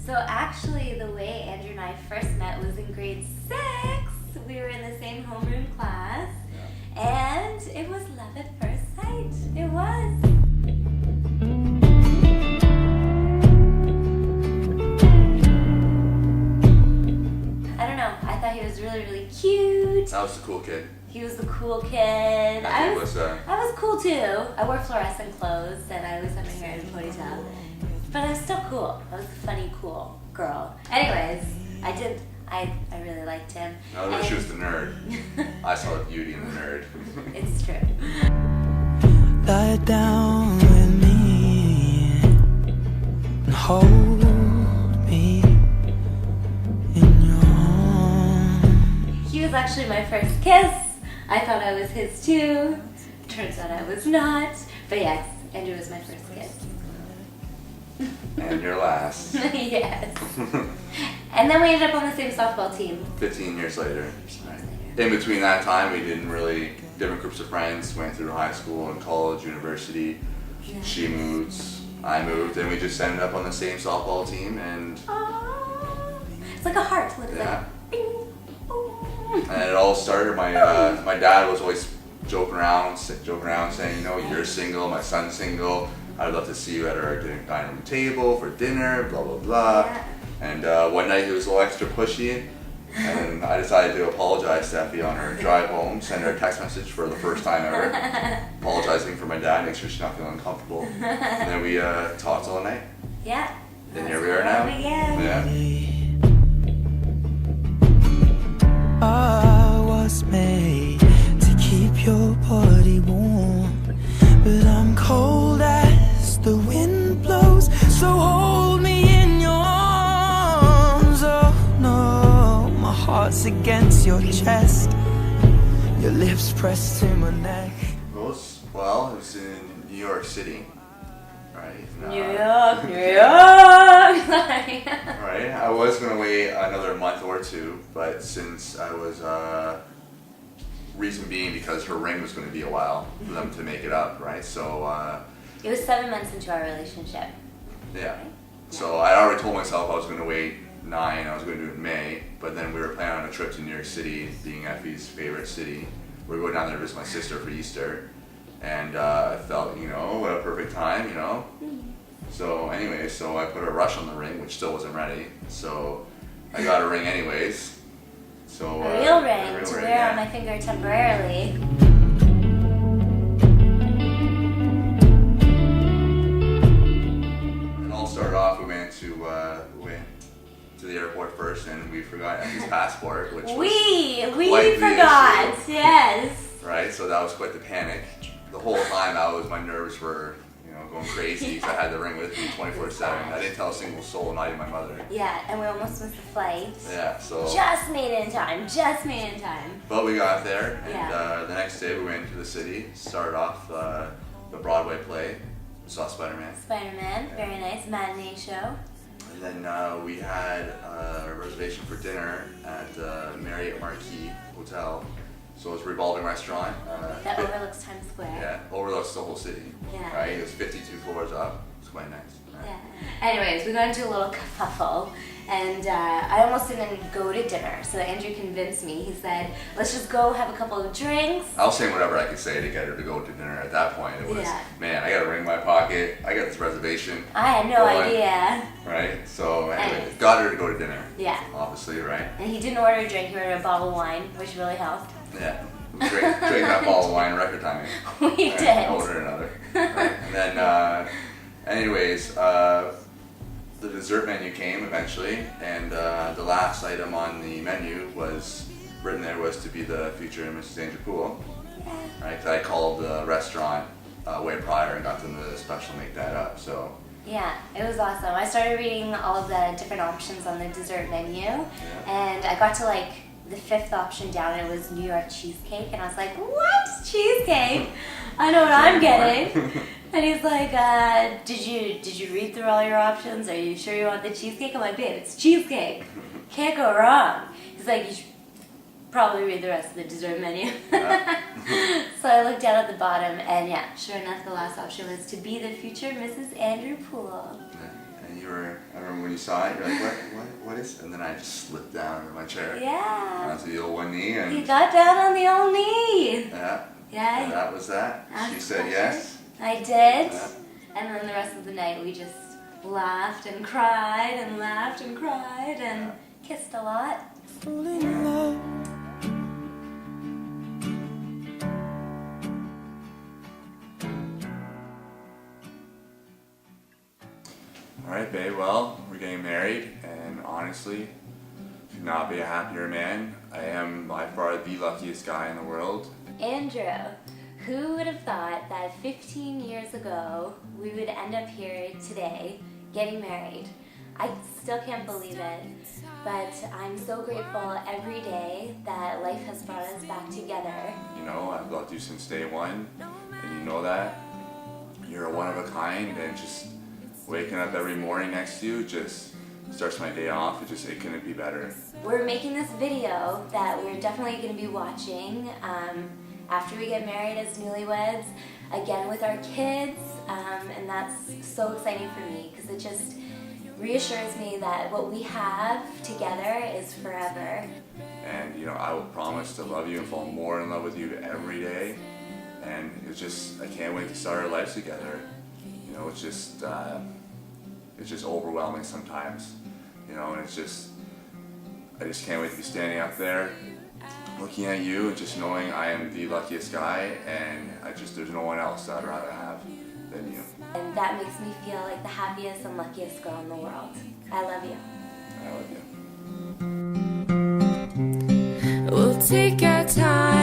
So actually, the way Andrew and I first met was in grade 6. We were in the same homeroom class, and it was love at first sight. It was. I don't know. I thought he was really, really cute. I was the cool kid. He was the cool kid. I was cool too. I wore fluorescent clothes, and I always had my hair in a ponytail. But I was still cool. I was a funny, cool girl. Anyways, I really liked him. No, but she was the nerd. I saw the beauty in the nerd. It's true. Lie down with me and hold me in your arms. He was actually my first kiss. I thought I was his too. Turns out I was not. But yes, Andrew was my first kiss. And your last. Yes. And then we ended up on the same softball team. 15 years later. Right. In between that time, we didn't really, different groups of friends, went through high school and college, university. Yeah. She moved, I moved, and we just ended up on the same softball team. And aww. It's like a heart. Look at that. And it all started, my dad was always joking around saying, you know, you're single, my son's single. I'd love to see you at our dining room table for dinner, blah, blah, blah. Yeah. And one night he was a little extra pushy, and I decided to apologize to Effie on her drive home, send her a text message for the first time ever, apologizing for my dad, make sure she's not feeling uncomfortable. And then we talked all night. Yeah. And here we are now. Yeah. I was made to keep your body warm, but I'm cold as the wind blows, so hold me in your arms. Oh no, my heart's against your chest, your lips pressed to my neck. Well, it was in New York City, right? New York. Right, I was going to wait another month or two, but since I was, reason being because her ring was going to be a while for them to make it up, right? So, It was 7 months into our relationship. yeah. So I already told myself I was going to wait 9, I was going to do it in May, but then we were planning on a trip to New York City, being Effie's favorite city. We were going down there to visit my sister for Easter, and I felt, you know, what a perfect time, you know? So anyway, so I put a rush on the ring, which still wasn't ready, so I got a ring anyways. So, A real ring to wear on my finger temporarily. It all started off, we went to the airport first, and we forgot Effie's passport, which was We quite the forgot, issue, yes. right? So that was quite the panic. The whole time my nerves were, you know, going crazy because I had the ring with me 24/7. I didn't tell a single soul, not even my mother. Yeah, and we almost missed the flight. Yeah, so. Just made it in time. But we got there, and Yeah. the next day we went into the city, started off the Broadway play, saw Spider-Man. Spider-Man, very nice matinee show. And then we had a reservation for dinner at the Marriott Marquis Hotel. So it was a revolving restaurant. That overlooks Times Square. Yeah, overlooks the whole city. Yeah. Right, it was 52 floors up. It's quite nice. Right? Yeah. Anyways, we got into a little kerfuffle, and I almost didn't go to dinner. So Andrew convinced me. He said, "Let's just go have a couple of drinks." I was saying whatever I could say to get her to go to dinner. At that point, it was, Yeah. man, I got a ring in my pocket. I got this reservation. I had no idea. Right? So anyway, Anyways. got her to go to dinner. Yeah. Obviously, right? And he didn't order a drink. He ordered a bottle of wine, which really helped. Yeah. Drink that bottle of wine in record timing. We Right, did. Order another. Right. And then, anyways, the dessert menu came eventually, and the last item on the menu was written there was to be the future Mrs. Andrew Poole. Right? 'Cause I called the restaurant way prior and got them to special make that up. So. Yeah, it was awesome. I started reading all of the different options on the dessert menu, and I got to like the 5th option down, and it was New York cheesecake, and I was like, "What? Cheesecake? I know what I'm getting." And he's like, did you read through all your options? Are you sure you want the cheesecake? I'm like, "Babe, it's cheesecake. Can't go wrong." He's like, "You should probably read the rest of the dessert menu." So I looked down at the bottom, and yeah, sure enough, the last option was to be the future Mrs. Andrew Poole. And you were, I remember when you saw it, you're like, what is, and then I just slipped down in my chair. Yeah. Onto the old one knee, and You got down on the old knee. yeah. Yeah. And that was that. She said yes. I did. Yeah. And then the rest of the night we just laughed and cried and laughed and cried and kissed a lot. Falling in love. Alright, babe, well, we're getting married, and honestly, could not be a happier man. I am by far the luckiest guy in the world. Andrew, who would have thought that 15 years ago we would end up here today getting married? I still can't believe it, but I'm so grateful every day that life has brought us back together. You know, I've loved you since day one, and you know that. You're a one of a kind, and just waking up every morning next to you just starts my day off. It couldn't be better. We're making this video that we're definitely going to be watching after we get married as newlyweds, again with our kids, and that's so exciting for me because it just reassures me that what we have together is forever. And you know, I will promise to love you and fall more in love with you every day. And it's just, I can't wait to start our lives together. You know, it's just overwhelming sometimes. You know, and I just can't wait to be standing up there, looking at you and just knowing I am the luckiest guy, and there's no one else that I'd rather have than you. And that makes me feel like the happiest and luckiest girl in the world. I love you. I love you. We'll take our time.